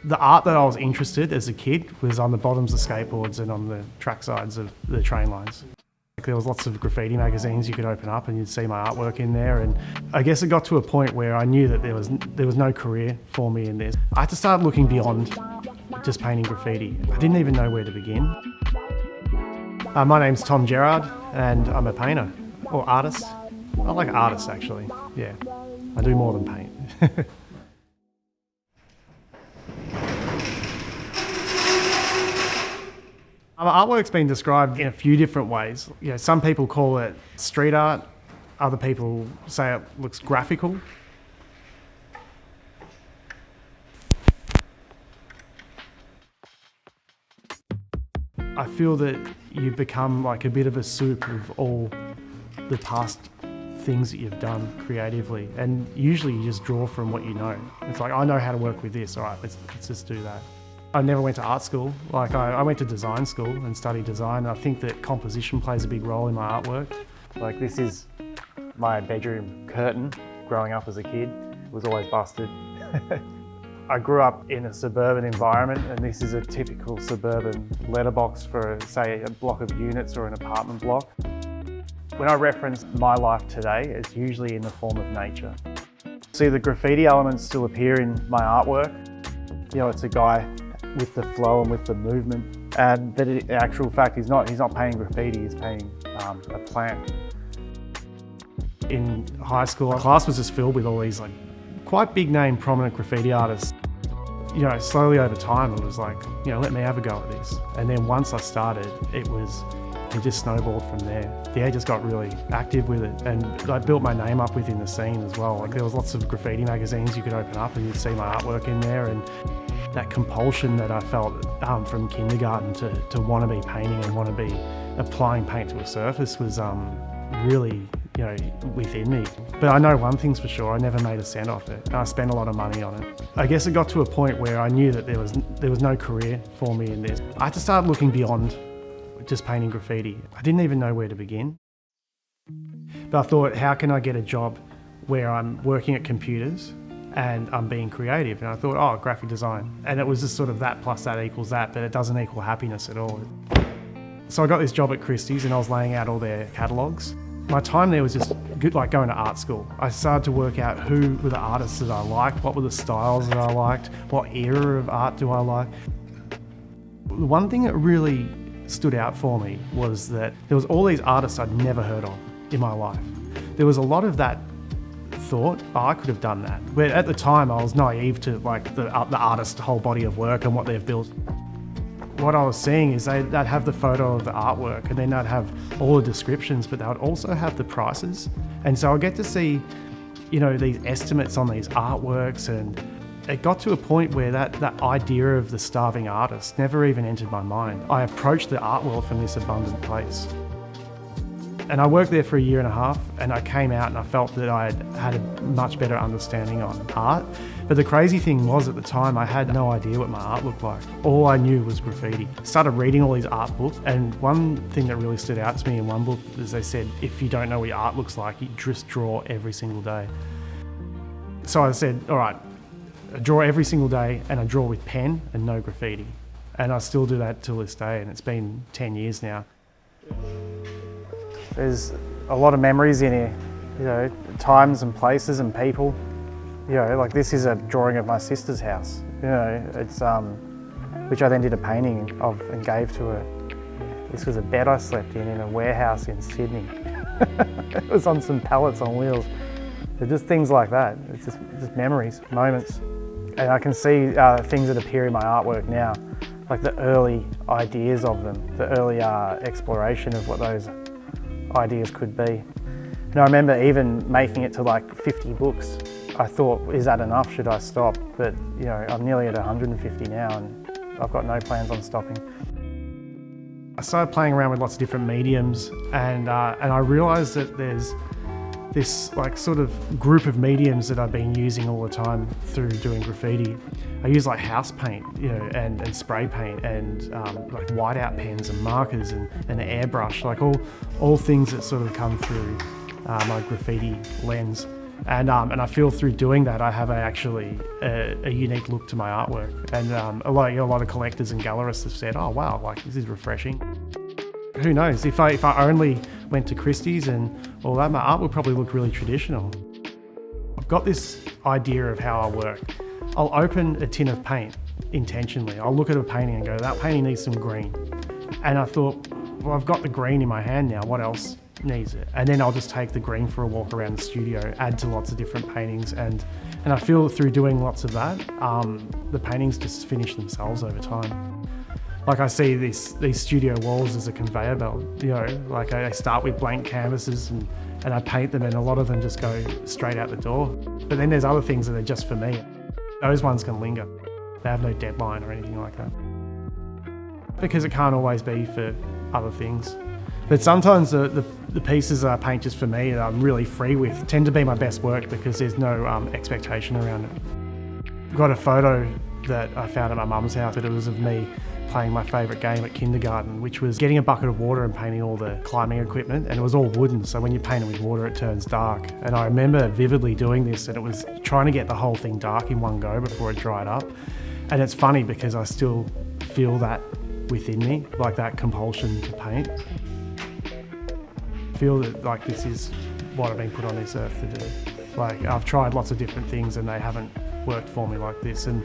The art that I was interested as a kid was on the bottoms of skateboards and on the track sides of the train lines. There was lots of graffiti magazines you could open up and you'd see my artwork in there, and I guess it got to a point where I knew that there was no career for me in this. I had to start looking beyond just painting graffiti. I didn't even know where to begin. My name's Tom Gerard and I'm a painter, or artist. I like artists actually, yeah. I do more than paint. My artwork's been described in a few different ways. You know, some people call it street art, other people say it looks graphical. I feel that you become like a bit of a soup of all the past things that you've done creatively, and usually you just draw from what you know. It's like, I know how to work with this, all right, let's just do that. I never went to art school. Like I went to design school and studied design. I think that composition plays a big role in my artwork. Like this is my bedroom curtain growing up as a kid. It was always busted. I grew up in a suburban environment, and this is a typical suburban letterbox for, say, a block of units or an apartment block. When I reference my life today, it's usually in the form of nature. See, the graffiti elements still appear in my artwork. You know, it's a guy with the flow and with the movement, and that in actual fact he's not painting graffiti, he's painting a plant. In high school, our class was just filled with all these like quite big name prominent graffiti artists. You know, slowly over time it was like, you know, let me have a go at this. And then once I started, it just snowballed from there. Yeah, I just got really active with it, and I built my name up within the scene as well. Like there was lots of graffiti magazines you could open up and you'd see my artwork in there, and that compulsion that I felt from kindergarten to want to be painting and want to be applying paint to a surface was really, you know, within me. But I know one thing's for sure, I never made a cent off it. I spent a lot of money on it. I guess it got to a point where I knew that there was no career for me in this. I had to start looking beyond just painting graffiti. I didn't even know where to begin. But I thought, how can I get a job where I'm working at computers and I'm being creative? And I thought, oh, graphic design. And it was just sort of that plus that equals that, but it doesn't equal happiness at all. So I got this job at Christie's and I was laying out all their catalogues. My time there was just good, like going to art school. I started to work out who were the artists that I liked, what were the styles that I liked, what era of art do I like. The one thing that really stood out for me was that there was all these artists I'd never heard of in my life. There was a lot of that thought, oh, I could have done that. But at the time I was naive to like the artist's whole body of work and what they've built. What I was seeing is they'd have the photo of the artwork and then they'd have all the descriptions, but they would also have the prices. And so I get to see, you know, these estimates on these artworks, and it got to a point where that idea of the starving artist never even entered my mind. I approached the art world from this abundant place. And I worked there for 1.5 years, and I came out and I felt that I had a much better understanding on art. But the crazy thing was, at the time I had no idea what my art looked like. All I knew was graffiti. I started reading all these art books, and one thing that really stood out to me in one book is they said, if you don't know what your art looks like, you just draw every single day. So I said, all right, I draw every single day, and I draw with pen and no graffiti. And I still do that till this day, and it's been 10 years now. There's a lot of memories in here, you know, times and places and people. You know, like this is a drawing of my sister's house, you know, it's which I then did a painting of and gave to her. This was a bed I slept in a warehouse in Sydney. It was on some pallets on wheels. They're just things like that. It's just memories, moments. And I can see things that appear in my artwork now, like the early ideas of them, the early exploration of what those ideas could be. And I remember even making it to like 50 books. I thought, is that enough? Should I stop? But you know, I'm nearly at 150 now, and I've got no plans on stopping. I started playing around with lots of different mediums, and I realised that there's this like sort of group of mediums that I've been using all the time through doing graffiti. I use like house paint, you know, and spray paint, and like whiteout pens and markers and an airbrush, like all things that sort of come through my graffiti lens. And I feel through doing that, I have actually a unique look to my artwork. And a lot of collectors and gallerists have said, oh wow, like this is refreshing. Who knows, if I only went to Christie's and all that, my art would probably look really traditional. I've got this idea of how I work. I'll open a tin of paint intentionally. I'll look at a painting and go, that painting needs some green. And I thought, well, I've got the green in my hand now, what else needs it? And then I'll just take the green for a walk around the studio, add to lots of different paintings, and I feel through doing lots of that, the paintings just finish themselves over time. Like I see these studio walls as a conveyor belt, you know, like I start with blank canvases and I paint them, and a lot of them just go straight out the door. But then there's other things that are just for me. Those ones can linger. They have no deadline or anything like that. Because it can't always be for other things. But sometimes the pieces that I paint just for me that I'm really free with tend to be my best work because there's no expectation around it. I've got a photo that I found at my mum's house, but it was of me playing my favourite game at kindergarten, which was getting a bucket of water and painting all the climbing equipment, and it was all wooden, so when you paint it with water it turns dark. And I remember vividly doing this, and it was trying to get the whole thing dark in one go before it dried up. And it's funny because I still feel that within me, like that compulsion to paint. I feel that like this is what I've been put on this earth to do. Like I've tried lots of different things and they haven't worked for me like this, and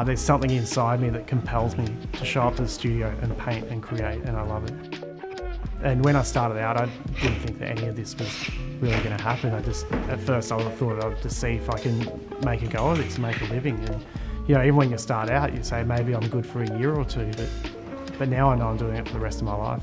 there's something inside me that compels me to show up to the studio and paint and create, and I love it. And when I started out, I didn't think that any of this was really going to happen. At first I thought I'd just see if I can make a go of this, make a living. And you know, even when you start out, you say maybe I'm good for a year or two, but now I know I'm doing it for the rest of my life.